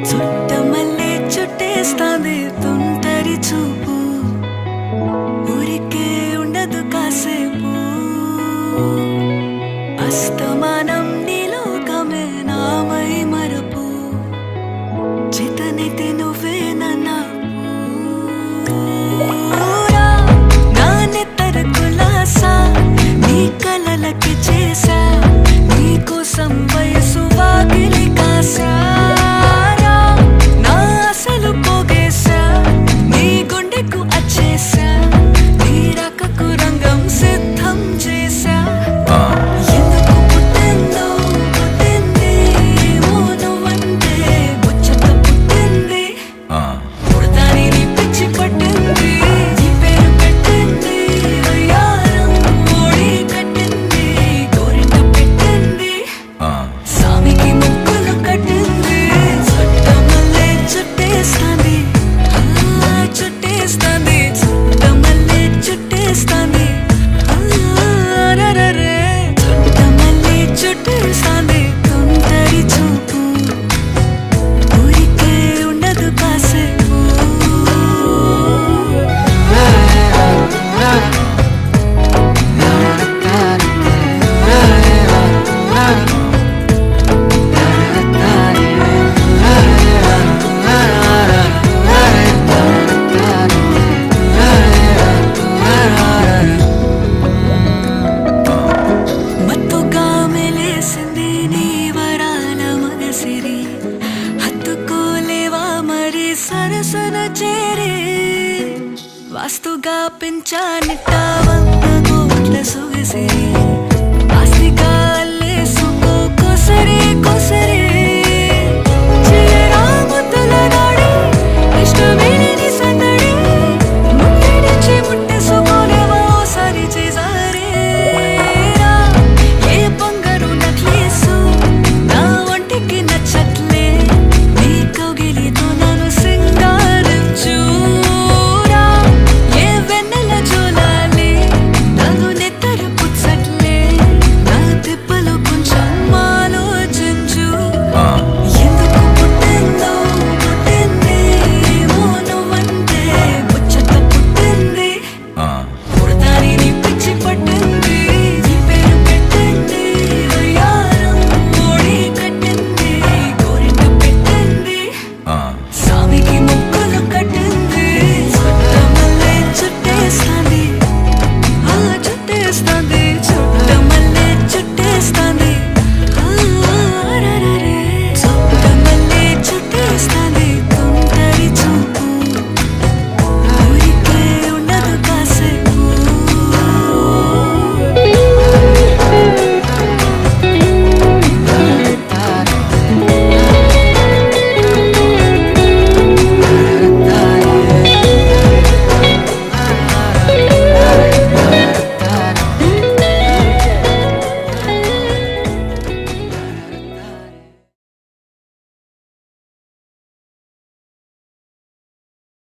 చుట్టమల్లే చుట్టేస్తాంది తుంటరి చూపు ఊరికే ఉండదు కాసేపు అస్తమానం నీలోకమే నామై మరపు చేతనైతే నువ్వే నన్నా నా నెత్తర కులాసా నీ కలలకి చేసా నీ కోసం వయసు వాకిలి కాసా నా అసలు పోగేసా నీ గుండెకు అచ్చేసా నీ రకకు రంగం సిద్ధం చేసా ఎందుకు పుట్టిందో పుట్టింది ఏమో నువ్వంటే ముచ్చట పుట్టింది పుడతాని నీ పిచ్చి పట్టింది నీ పేరు పెట్టింది వయ్యారం ఓడి కట్టింది గోరింట పెట్టింది సామికి ముక్కులు కట్టింది చుట్టమల్లే చుట్టేస్తాంది చుట్టేస్తాంది చుట్టమల్లే చుట్టేస్తాంది రరరే చుట్టమల్లే చుట్టేస్తాంది తుంటరి చూపు ఊరికే ఉండదు కాసేపు మత్తుగా మెలేసింది నీ వరాల మగసిరి హత్తుకోలేవా మరి సరసన చేరి వాస్తుగా పెంచానిట్ట 100 కోట్ల సొగసిరి